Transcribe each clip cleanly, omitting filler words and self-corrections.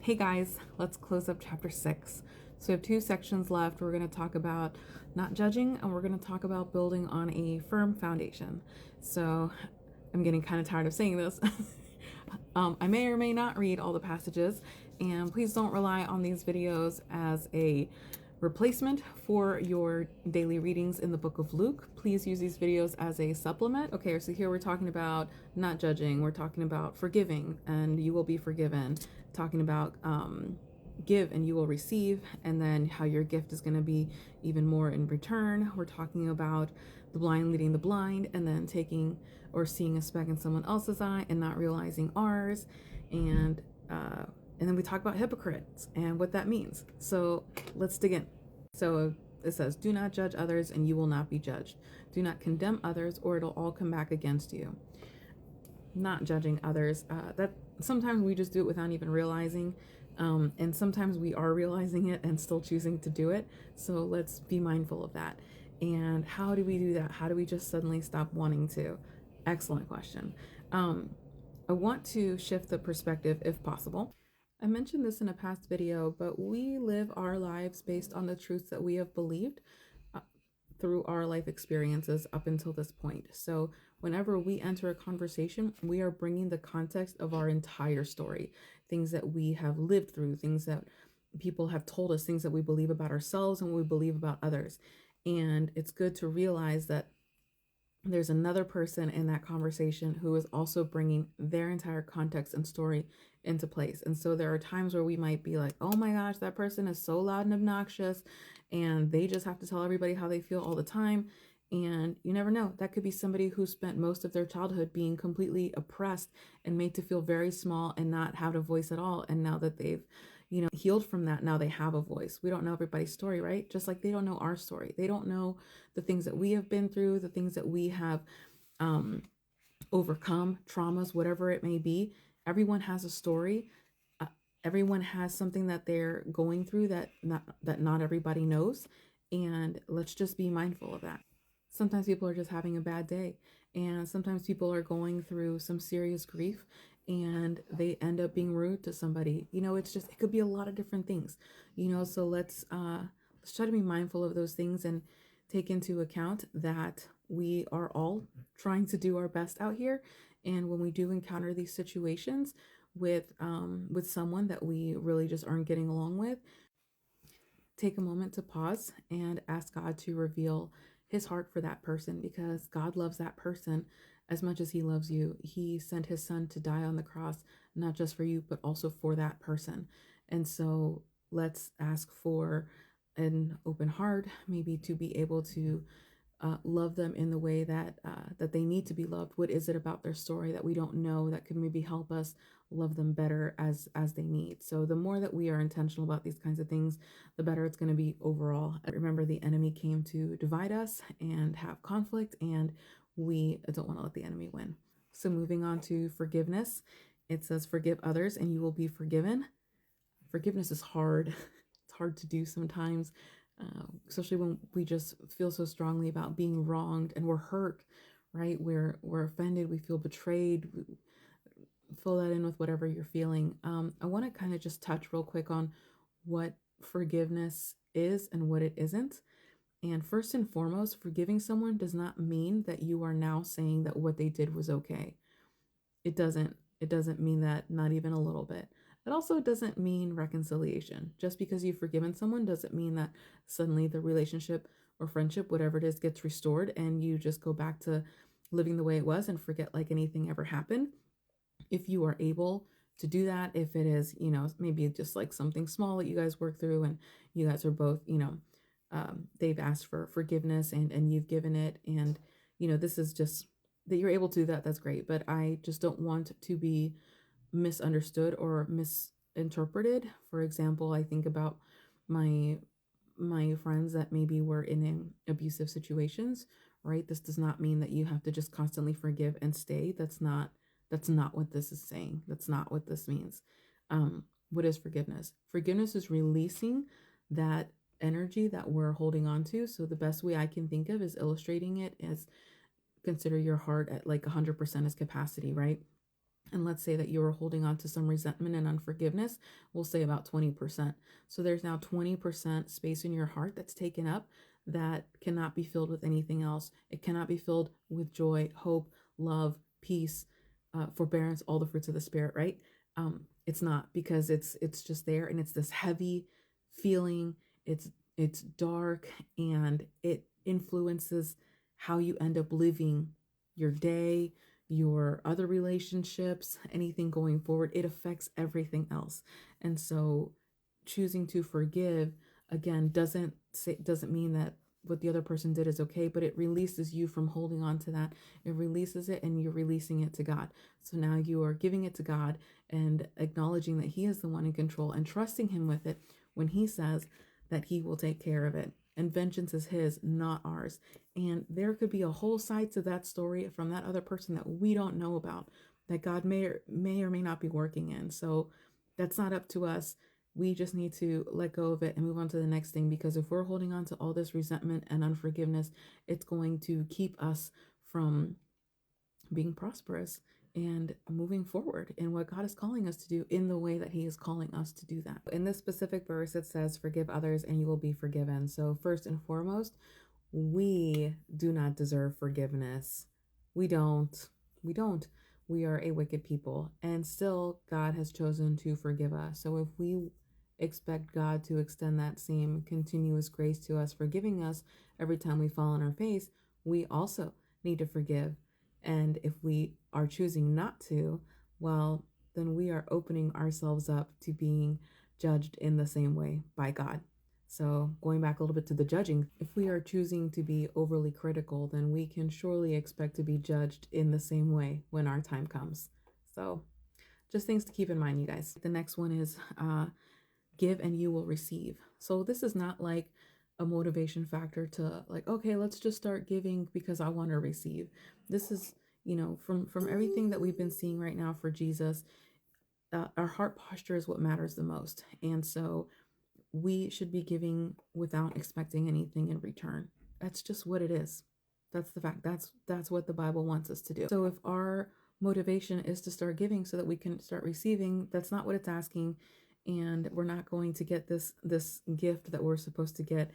Hey guys, let's close up chapter 6. So we have two sections left. We're going to talk about not judging, and we're going to talk about building on a firm foundation. So I'm getting kind of tired of saying this. I may or may not read all the passages, and please don't rely on these videos as a replacement for your daily readings in the book of Luke. Please use these videos as a supplement. Okay, so here we're talking about not judging, we're talking about forgiving, and you will be forgiven, talking about give and you will receive, and then how your gift is going to be even more in return. We're talking about the blind leading the blind, and then taking or seeing a speck in someone else's eye and not realizing ours, and then we talk about hypocrites and what that means. So let's dig in. So it says, do not judge others and you will not be judged. Do not condemn others or it'll all come back against you. Not judging others. That sometimes we just do it without even realizing. And sometimes we are realizing it and still choosing to do it. So let's be mindful of that. And how do we do that? How do we just suddenly stop wanting to? Excellent question. I want to shift the perspective if possible. I mentioned this in a past video, but we live our lives based on the truths that we have believed through our life experiences up until this point. So whenever we enter a conversation, we are bringing the context of our entire story, things that we have lived through, things that people have told us, things that we believe about ourselves and what we believe about others. And it's good to realize that there's another person in that conversation who is also bringing their entire context and story into place. And so there are times where we might be like, oh my gosh, that person is so loud and obnoxious, and they just have to tell everybody how they feel all the time. And you never know. That could be somebody who spent most of their childhood being completely oppressed and made to feel very small and not have a voice at all. And now that they've healed from that, now they have a voice. We don't know everybody's story, right? Just like they don't know our story. They don't know the things that we have been through, the things that we have overcome, traumas, whatever it may be. Everyone has a story. Everyone has something that they're going through that not everybody knows. And let's just be mindful of that. Sometimes people are just having a bad day, and sometimes people are going through some serious grief and they end up being rude to somebody. It's just, it could be a lot of different things, so let's try to be mindful of those things and take into account that we are all trying to do our best out here. And when we do encounter these situations with someone that we really just aren't getting along with, take a moment to pause and ask God to reveal his heart for that person, because God loves that person as much as he loves you. He sent his son to die on the cross, not just for you, but also for that person. And so let's ask for an open heart, maybe to be able to love them in the way that they need to be loved. What is it about their story that we don't know that could maybe help us love them better as they need? So the more that we are intentional about these kinds of things, the better it's going to be overall. Remember, the enemy came to divide us and have conflict, and we don't want to let the enemy win. So moving on to forgiveness, it says, forgive others and you will be forgiven. Forgiveness is hard. It's hard to do sometimes. Especially when we just feel so strongly about being wronged and we're hurt, right? We're offended, we feel betrayed. Fill that in with whatever you're feeling. I want to kind of just touch real quick on what forgiveness is and what it isn't. And first and foremost, forgiving someone does not mean that you are now saying that what they did was okay. It doesn't mean that, not even a little bit. It also doesn't mean reconciliation. Just because you've forgiven someone doesn't mean that suddenly the relationship or friendship, whatever it is, gets restored and you just go back to living the way it was and forget like anything ever happened. If you are able to do that, if it is, maybe just like something small that you guys work through and you guys are both, they've asked for forgiveness and you've given it, and, this is just that you're able to do that, that's great. But I just don't want to be misunderstood or misinterpreted. For example, I think about my friends that maybe were in abusive situations, right? This does not mean that you have to just constantly forgive and stay. That's not what this is saying. That's not what this means. What is forgiveness? Forgiveness is releasing that energy that we're holding on to. So the best way I can think of is illustrating it as, consider your heart at like 100% as capacity, right? And let's say that you are holding on to some resentment and unforgiveness, we'll say about 20%. So there's now 20% space in your heart that's taken up that cannot be filled with anything else. It cannot be filled with joy, hope, love, peace, forbearance, all the fruits of the spirit, right? It's not, because it's just there, and it's this heavy feeling. It's dark, and it influences how you end up living your day, your other relationships, anything going forward. It affects everything else. And so choosing to forgive, again, doesn't mean that what the other person did is okay, but it releases you from holding on to that. It releases it, and you're releasing it to God. So now you are giving it to God and acknowledging that He is the one in control, and trusting Him with it when He says that He will take care of it. And vengeance is His, not ours. And there could be a whole side to that story from that other person that we don't know about, that God may or may not be working in. So that's not up to us. We just need to let go of it and move on to the next thing, because if we're holding on to all this resentment and unforgiveness, it's going to keep us from being prosperous and moving forward in what God is calling us to do, in the way that He is calling us to do that. In this specific verse, it says, forgive others and you will be forgiven. So first and foremost, we do not deserve forgiveness. We don't. We don't. We are a wicked people, and still God has chosen to forgive us. So if we expect God to extend that same continuous grace to us, forgiving us every time we fall on our face, we also need to forgive. And if we are choosing not to, well, then we are opening ourselves up to being judged in the same way by God. So, going back a little bit to the judging, if we are choosing to be overly critical, then we can surely expect to be judged in the same way when our time comes. So, just things to keep in mind, you guys. The next one is give and you will receive. So, this is not like a motivation factor to, like, okay, let's just start giving because I want to receive. This is, from everything that we've been seeing right now for Jesus, our heart posture is what matters the most. And so, we should be giving without expecting anything in return. That's just what it is. That's the fact. That's what the Bible wants us to do. So if our motivation is to start giving so that we can start receiving, that's not what it's asking, and we're not going to get this gift that we're supposed to get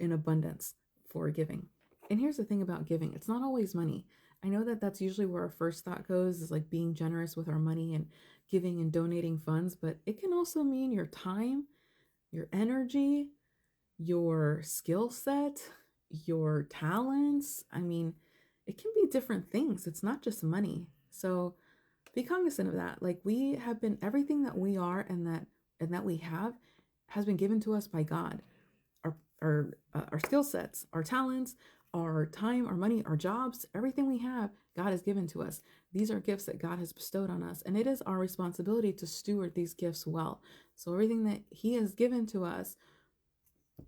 in abundance for giving. And here's the thing about giving: it's not always money. I know that that's usually where our first thought goes, is like being generous with our money and giving and donating funds, but it can also mean your time, your energy, your skill set, your talents. I mean, it can be different things. It's not just money. So be cognizant of that. Like, we have been, everything that we are and that we have has been given to us by God. Our skill sets, our talents, our time, our money, our jobs, everything we have, God has given to us. These are gifts that God has bestowed on us, and it is our responsibility to steward these gifts well. So everything that He has given to us,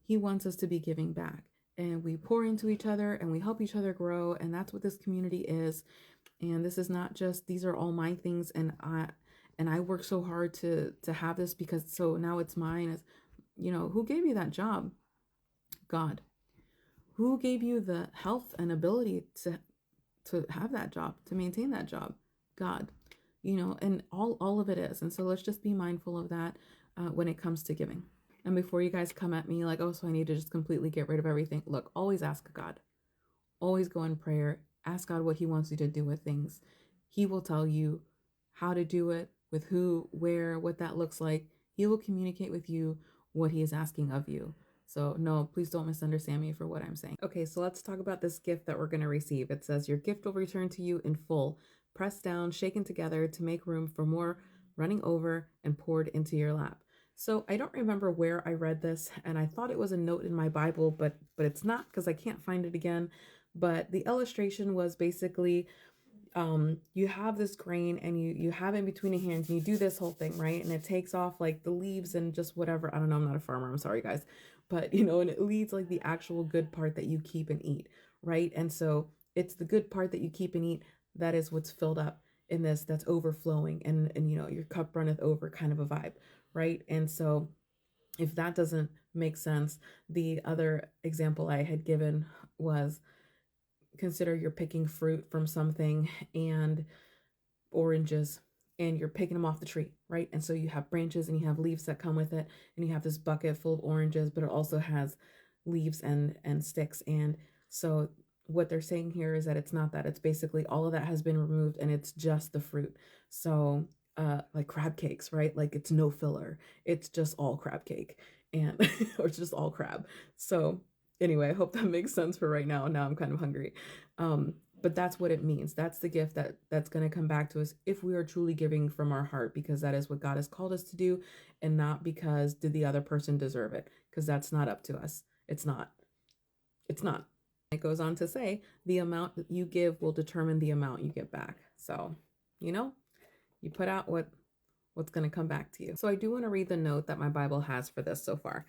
He wants us to be giving back. And we pour into each other and we help each other grow. And that's what this community is. And this is not just, these are all my things, and I work so hard to have this, because so now it's mine. As who gave you that job? God. Who gave you the health and ability to have that job, to maintain that job? God. And all of it is. And so let's just be mindful of that when it comes to giving. And before you guys come at me like, oh, so I need to just completely get rid of everything. Look, always ask God. Always go in prayer. Ask God what He wants you to do with things. He will tell you how to do it, with who, where, what that looks like. He will communicate with you what He is asking of you. So no, please don't misunderstand me for what I'm saying. Okay, so let's talk about this gift that we're going to receive. It says, your gift will return to you in full, pressed down, shaken together to make room for more, running over and poured into your lap. So I don't remember where I read this, and I thought it was a note in my Bible, but it's not, because I can't find it again. But the illustration was basically, you have this grain and you have it in between your hands, and you do this whole thing, right? And it takes off like the leaves and just whatever. I don't know. I'm not a farmer. I'm sorry, guys. But, and it leaves like the actual good part that you keep and eat, right? And so it's the good part that you keep and eat that is what's filled up in this, that's overflowing, and your cup runneth over kind of a vibe, right? And so if that doesn't make sense, the other example I had given was, consider you're picking fruit from something, and oranges, and you're picking them off the tree, right? And so you have branches and you have leaves that come with it, and you have this bucket full of oranges, but it also has leaves and sticks. And so what they're saying here is that it's not that. It's basically all of that has been removed and it's just the fruit. So like crab cakes, right? Like it's no filler. It's just all crab cake and or it's just all crab. So anyway, I hope that makes sense for right now. Now I'm kind of hungry. But that's what it means. That's the gift that's going to come back to us if we are truly giving from our heart, because that is what God has called us to do, and not because did the other person deserve it, because that's not up to us. It's not. It's not. It goes on to say the amount that you give will determine the amount you get back. So, you put out what's going to come back to you. So I do want to read the note that my Bible has for this so far.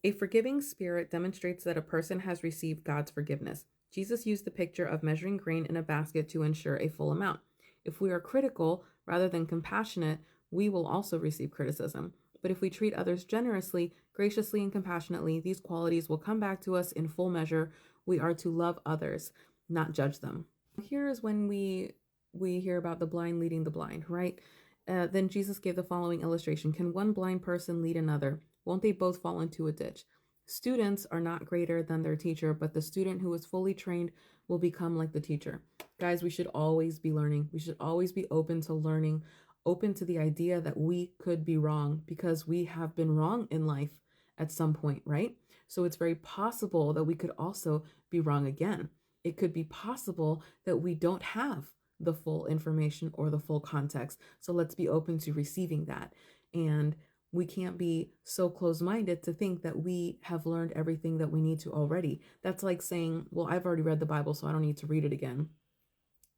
A forgiving spirit demonstrates that a person has received God's forgiveness. Jesus used the picture of measuring grain in a basket to ensure a full amount. If we are critical rather than compassionate, we will also receive criticism. But if we treat others generously, graciously, and compassionately, these qualities will come back to us in full measure. We are to love others, not judge them. Here is when we hear about the blind leading the blind, right? Then Jesus gave the following illustration. Can one blind person lead another? Won't they both fall into a ditch? Students are not greater than their teacher, but the student who is fully trained will become like the teacher. Guys, we should always be learning. We should always be open to learning, open to the idea that we could be wrong, because we have been wrong in life at some point, right? So it's very possible that we could also be wrong again. It could be possible that we don't have the full information or the full context. So let's be open to receiving that. And we can't be so close-minded to think that we have learned everything that we need to already. That's like saying, well, I've already read the Bible, so I don't need to read it again.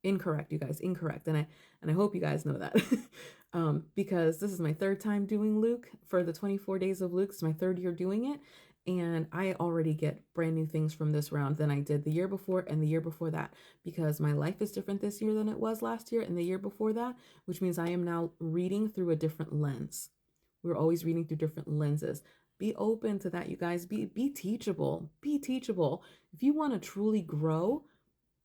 Incorrect, you guys, incorrect. And I hope you guys know that. Because this is my third time doing Luke for the 24 days of Luke. It's my third year doing it. And I already get brand new things from this round than I did the year before and the year before that, because my life is different this year than it was last year and the year before that, which means I am now reading through a different lens. We're always reading through different lenses. Be open to that, you guys. Be teachable. Be teachable. If you want to truly grow,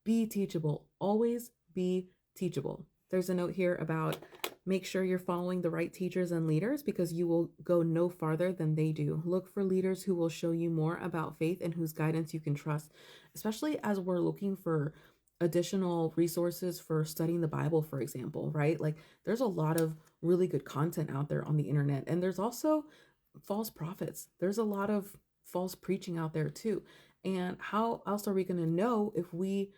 be teachable. Always be teachable. There's a note here about make sure you're following the right teachers and leaders, because you will go no farther than they do. Look for leaders who will show you more about faith and whose guidance you can trust, especially as we're looking for additional resources for studying the Bible, for example, right? Like there's a lot of really good content out there on the internet, and there's also false prophets. There's a lot of false preaching out there too. And how else are we going to know if we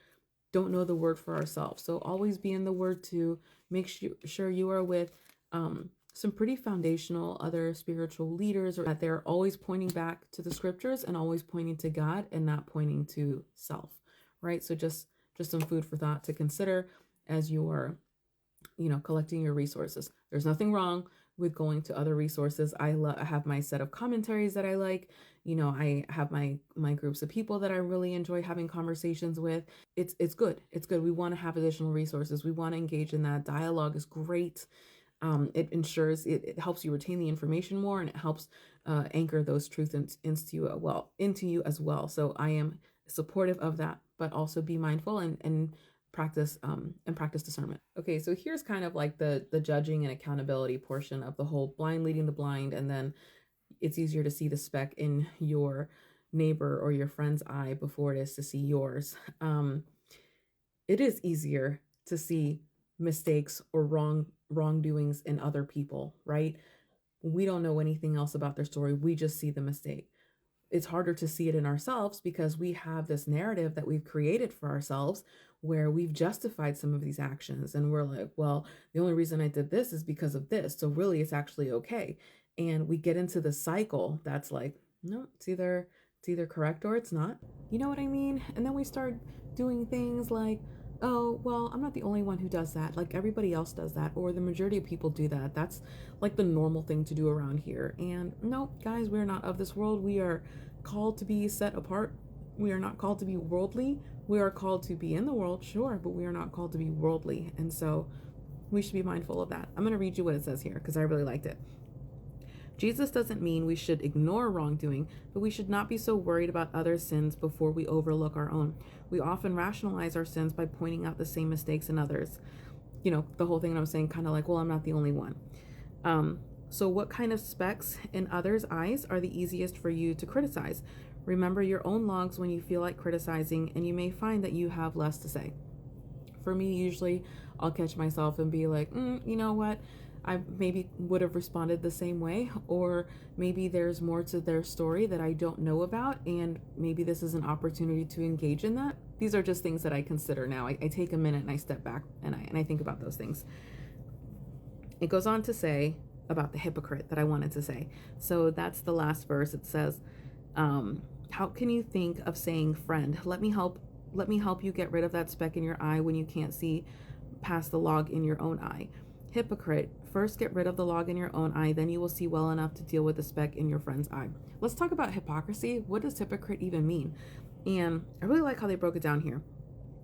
don't know the word for ourselves? So always be in the word to make sure you are with some pretty foundational other spiritual leaders, or that they're always pointing back to the scriptures and always pointing to God and not pointing to self, right? So just some food for thought to consider as you're, collecting your resources. There's nothing wrong with going to other resources. I have my set of commentaries that I like. I have my groups of people that I really enjoy having conversations with. It's good. It's good. We want to have additional resources. We want to engage in that. Dialogue is great. It ensures it helps you retain the information more, and it helps anchor those truths into you as well. So I am supportive of that, but also be mindful and practice discernment. Okay, so here's kind of like the judging and accountability portion of the whole blind leading the blind, and then it's easier to see the speck in your neighbor or your friend's eye before it is to see yours. It is easier to see mistakes or wrongdoings in other people, right? We don't know anything else about their story. We just see the mistake. It's harder to see it in ourselves because we have this narrative that we've created for ourselves where we've justified some of these actions. And we're like, well, the only reason I did this is because of this. So really, it's actually okay. And we get into the cycle that's like, no, it's either correct or it's not. You know what I mean? And then we start doing things like, oh, well, I'm not the only one who does that. Like everybody else does that, or the majority of people do that. That's like the normal thing to do around here. And no, guys, we're not of this world. We are called to be set apart. We are not called to be worldly. We are called to be in the world, sure, but we are not called to be worldly. And so we should be mindful of that. I'm going to read you what it says here because I really liked it. Jesus doesn't mean we should ignore wrongdoing, but we should not be so worried about others' sins before we overlook our own. We often rationalize our sins by pointing out the same mistakes in others. the whole thing that I'm saying, kind of like, well, I'm not the only one. So what kind of specks in others' eyes are the easiest for you to criticize? Remember your own logs when you feel like criticizing, and you may find that you have less to say. For me, usually I'll catch myself and be like, you know what? I maybe would have responded the same way, or maybe there's more to their story that I don't know about, and maybe this is an opportunity to engage in that. These are just things that I consider now. I take a minute and I step back and I think about those things. It goes on to say about the hypocrite that I wanted to say. So that's the last verse. It says, how can you think of saying, friend, let me help you get rid of that speck in your eye when you can't see past the log in your own eye? Hypocrite, first get rid of the log in your own eye, then you will see well enough to deal with the speck in your friend's eye. Let's talk about hypocrisy. What does hypocrite even mean? And I really like how they broke it down here.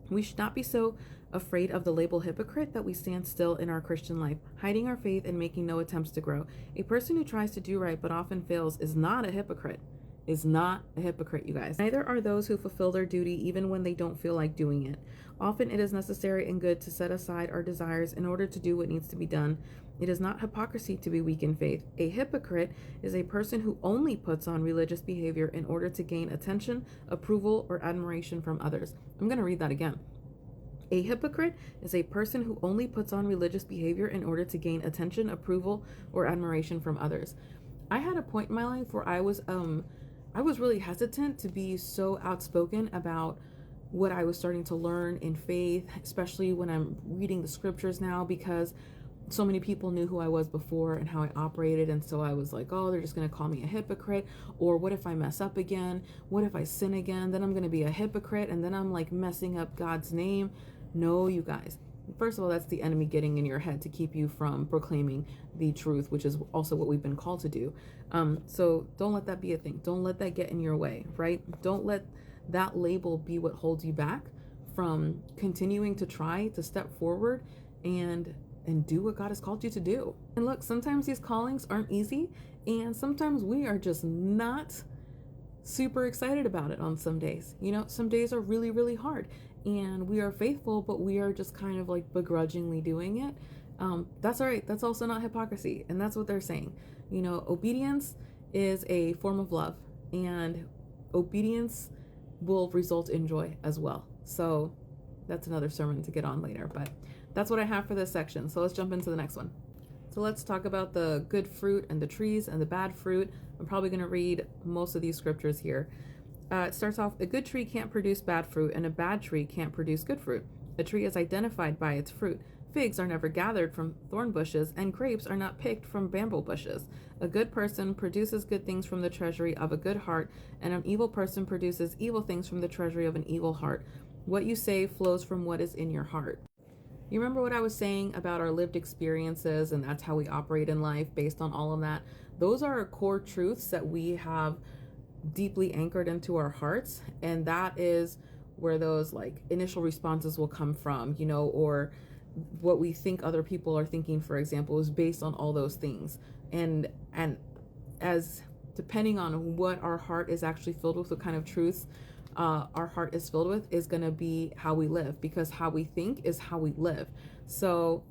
We should not be so afraid of the label hypocrite that we stand still in our Christian life, hiding our faith and making no attempts to grow. A person who tries to do right but often fails is not a hypocrite. Is not a hypocrite, you guys. Neither are those who fulfill their duty even when they don't feel like doing it. Often it is necessary and good to set aside our desires in order to do what needs to be done. It is not hypocrisy to be weak in faith. A hypocrite is a person who only puts on religious behavior in order to gain attention, approval, or admiration from others. I'm going to read that again. A hypocrite is a person who only puts on religious behavior in order to gain attention, approval, or admiration from others. I had a point in my life where I was really hesitant to be so outspoken about what I was starting to learn in faith, especially when I'm reading the scriptures now, because so many people knew who I was before and how I operated. And so I was like, oh, they're just going to call me a hypocrite. Or what if I mess up again? What if I sin again? Then I'm going to be a hypocrite. And then I'm like messing up God's name. No, you guys. First of all, that's the enemy getting in your head to keep you from proclaiming the truth, which is also what we've been called to do. So don't let that be a thing. Don't let that get in your way, right? Don't let that label be what holds you back from continuing to try to step forward and do what God has called you to do. And look, sometimes these callings aren't easy, and sometimes we are just not super excited about it on some days. Some days are really, really hard, and we are faithful, but we are just kind of like begrudgingly doing it. That's all right. That's also not hypocrisy. And that's what they're saying. Obedience is a form of love, and obedience will result in joy as well. So that's another sermon to get on later, but that's what I have for this section. So let's jump into the next one. So let's talk about the good fruit and the trees and the bad fruit. I'm probably going to read most of these scriptures here. It starts off, a good tree can't produce bad fruit, and a bad tree can't produce good fruit. A tree is identified by its fruit. Figs are never gathered from thorn bushes, and grapes are not picked from bramble bushes. A good person produces good things from the treasury of a good heart, and an evil person produces evil things from the treasury of an evil heart. What you say flows from what is in your heart. You remember what I was saying about our lived experiences, and that's how we operate in life based on all of that? Those are core truths that we have deeply anchored into our hearts, and that is where those like initial responses will come from, or what we think other people are thinking, for example, is based on all those things. And as depending on what our heart is actually filled with, what kind of truths our heart is filled with, is going to be how we live, because how we think is how we live. So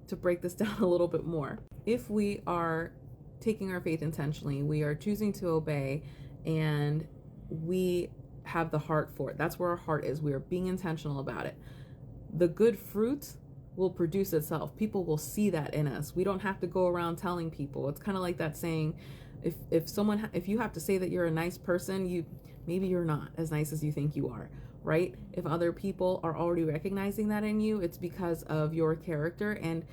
to break this down a little bit more, if we are taking our faith intentionally, we are choosing to obey, and we have the heart for it. That's where our heart is. We are being intentional about it. The good fruit will produce itself. People will see that in us. We don't have to go around telling people. It's kind of like that saying, if you have to say that you're a nice person, maybe you're not as nice as you think you are, right? If other people are already recognizing that in you, it's because of your character and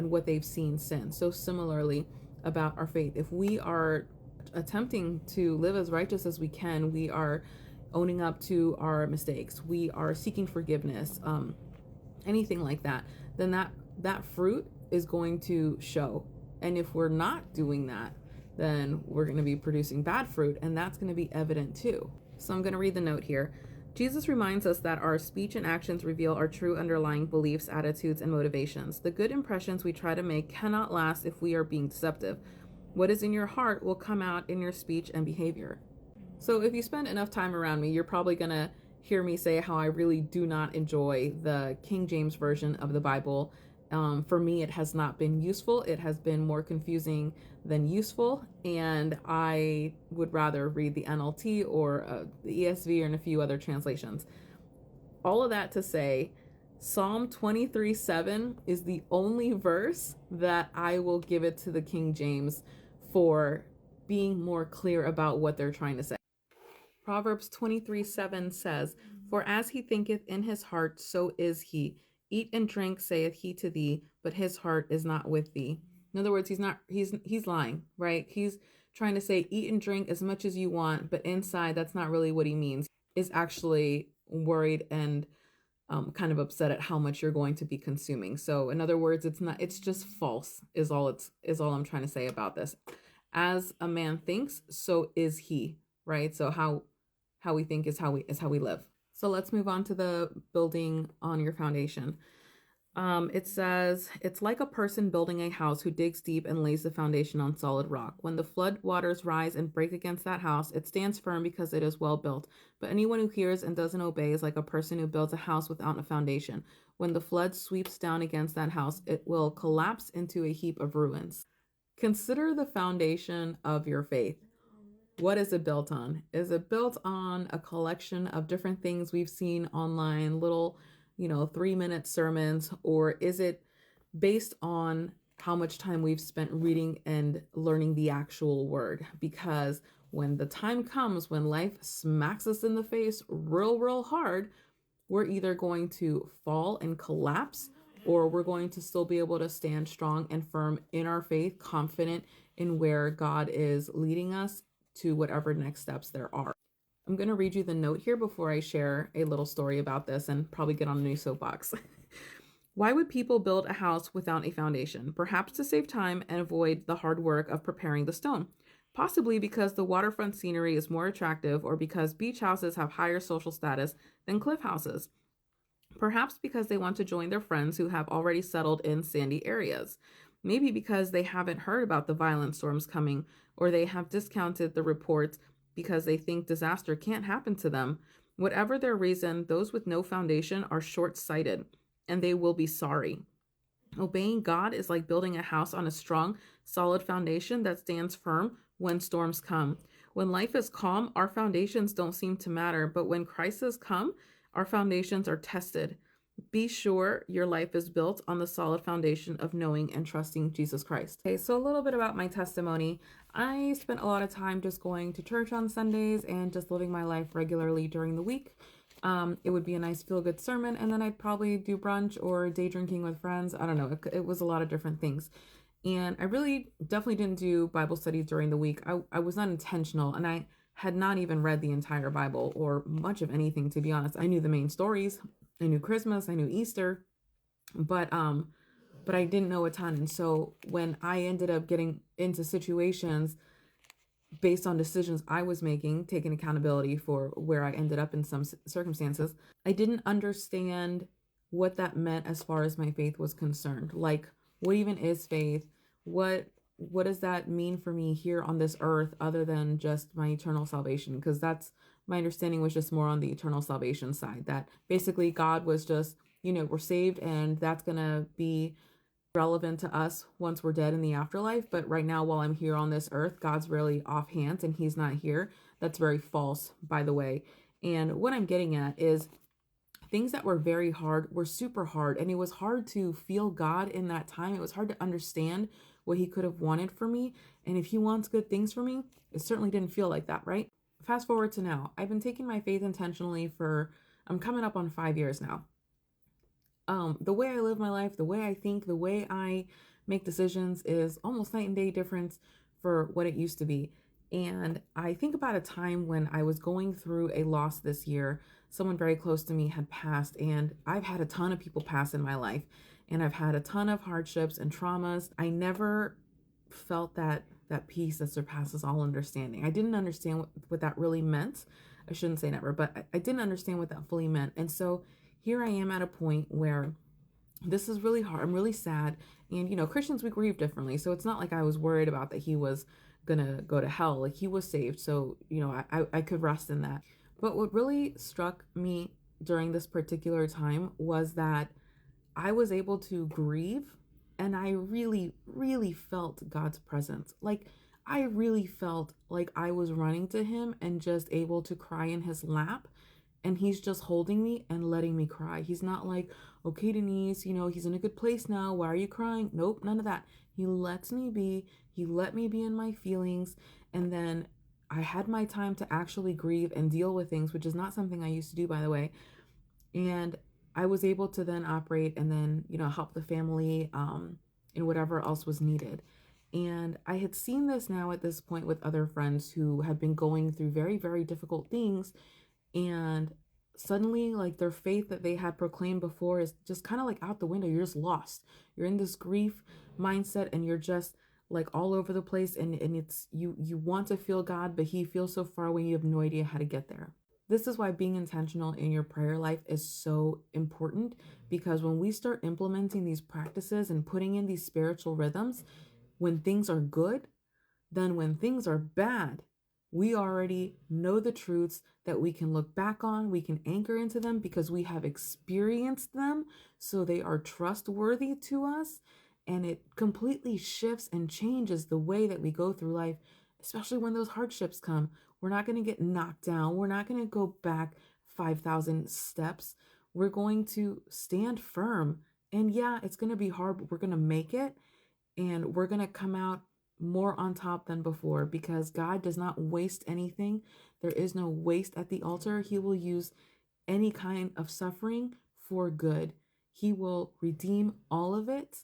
what they've seen since. So similarly about our faith, if we are attempting to live as righteous as we can, we are owning up to our mistakes, we are seeking forgiveness, anything like that, then that fruit is going to show. And if we're not doing that, then we're going to be producing bad fruit, and that's going to be evident too. So I'm going to read the note here. Jesus reminds us that our speech and actions reveal our true underlying beliefs, attitudes, and motivations. The good impressions we try to make cannot last if we are being deceptive. What is in your heart will come out in your speech and behavior. So if you spend enough time around me, you're probably going to hear me say how I really do not enjoy the King James Version of the Bible. For me, it has not been useful. It has been more confusing than useful. And I would rather read the NLT or the ESV and a few other translations. All of that to say, Psalm 23:7 is the only verse that I will give it to the King James for being more clear about what they're trying to say. Proverbs 23:7 says, "For as he thinketh in his heart, so is he. Eat and drink, saith he to thee, but his heart is not with thee." In other words, he's lying, right? He's trying to say eat and drink as much as you want, but inside that's not really what he means. Is actually worried and kind of upset at how much you're going to be consuming. So in other words, it's just false is all I'm trying to say about this. As a man thinks, so is he, right? So how we think is how we live. So let's move on to the building on your foundation. It says, it's like a person building a house who digs deep and lays the foundation on solid rock. When the flood waters rise and break against that house, it stands firm because it is well built. But anyone who hears and doesn't obey is like a person who builds a house without a foundation. When the flood sweeps down against that house, it will collapse into a heap of ruins. Consider the foundation of your faith. What is it built on? Is it built on a collection of different things we've seen online, little 3-minute sermons, or is it based on how much time we've spent reading and learning the actual word? Because when the time comes, when life smacks us in the face real hard, we're either going to fall and collapse, or we're going to still be able to stand strong and firm in our faith, confident in where God is leading us to whatever next steps there are. I'm going to read you the note here before I share a little story about this and probably get on a new soapbox. Why would people build a house without a foundation? Perhaps to save time and avoid the hard work of preparing the stone. Possibly because the waterfront scenery is more attractive, or because beach houses have higher social status than cliff houses. Perhaps because they want to join their friends who have already settled in sandy areas. Maybe because they haven't heard about the violent storms coming, or they have discounted the reports because they think disaster can't happen to them. Whatever their reason, those with no foundation are short-sighted, and they will be sorry. Obeying God is like building a house on a strong, solid foundation that stands firm when storms come. When life is calm, our foundations don't seem to matter, but when crises come, our foundations are tested. Be sure your life is built on the solid foundation of knowing and trusting Jesus Christ. Okay, so a little bit about my testimony. I spent a lot of time just going to church on Sundays and just living my life regularly during the week. It would be a nice feel-good sermon, and then I'd probably do brunch or day drinking with friends. I don't know. It was a lot of different things. And I really definitely didn't do Bible studies during the week. I was not intentional, and I had not even read the entire Bible or much of anything, to be honest. I knew the main stories. I knew Christmas, I knew Easter, but I didn't know a ton. And so when I ended up getting into situations based on decisions I was making, taking accountability for where I ended up in some circumstances, I didn't understand what that meant as far as my faith was concerned. Like, what even is faith? What does that mean for me here on this earth, other than just my eternal salvation? Because that's my understanding, was just more on the eternal salvation side, that basically God was just, we're saved and that's gonna be relevant to us once we're dead in the afterlife. But right now, while I'm here on this earth, God's really off hands and he's not here. That's very false, by the way. And what I'm getting at is things that were very hard were super hard, and it was hard to feel God in that time. It was hard to understand what he could have wanted for me, and if he wants good things for me, it certainly didn't feel like that, right? Fast forward to now. I've been taking my faith intentionally for, I'm coming up on 5 years now. The way I live my life, the way I think, the way I make decisions is almost night and day difference for what it used to be. And I think about a time when I was going through a loss this year. Someone very close to me had passed, and I've had a ton of people pass in my life, and I've had a ton of hardships and traumas. I never felt that peace that surpasses all understanding. I didn't understand what that really meant. I shouldn't say never, but I didn't understand what that fully meant. And so here I am at a point where this is really hard. I'm really sad. And, Christians, we grieve differently. So it's not like I was worried about that he was going to go to hell. Like, he was saved. So, I could rest in that. But what really struck me during this particular time was that I was able to grieve, and I really, really felt God's presence. Like, I really felt like I was running to Him and just able to cry in His lap. And He's just holding me and letting me cry. He's not like, okay, Denise, he's in a good place now. Why are you crying? Nope, none of that. He lets me be. He let me be in my feelings. And then I had my time to actually grieve and deal with things, which is not something I used to do, by the way. And I was able to then operate and then, help the family in whatever else was needed. And I had seen this now at this point with other friends who had been going through very, very difficult things. And suddenly, like, their faith that they had proclaimed before is just kind of like out the window. You're just lost. You're in this grief mindset and you're just like all over the place. And it's you want to feel God, but He feels so far away, you have no idea how to get there. This is why being intentional in your prayer life is so important, because when we start implementing these practices and putting in these spiritual rhythms, when things are good, then when things are bad, we already know the truths that we can look back on, we can anchor into them because we have experienced them, so they are trustworthy to us, and it completely shifts and changes the way that we go through life, especially when those hardships come. We're not going to get knocked down. We're not going to go back 5,000 steps. We're going to stand firm. And yeah, it's going to be hard, but we're going to make it, and we're going to come out more on top than before, because God does not waste anything. There is no waste at the altar. He will use any kind of suffering for good. He will redeem all of it,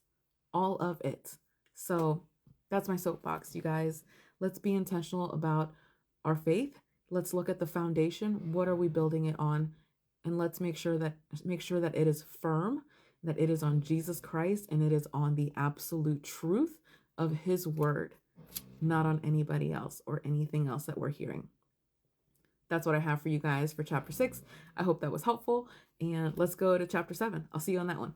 all of it. So that's my soapbox, you guys. Let's be intentional about our faith. Let's look at the foundation. What are we building it on? And let's make sure that it is firm, that it is on Jesus Christ, and it is on the absolute truth of His word, not on anybody else or anything else that we're hearing. That's what I have for you guys for chapter 6. I hope that was helpful. And let's go to chapter 7. I'll see you on that one.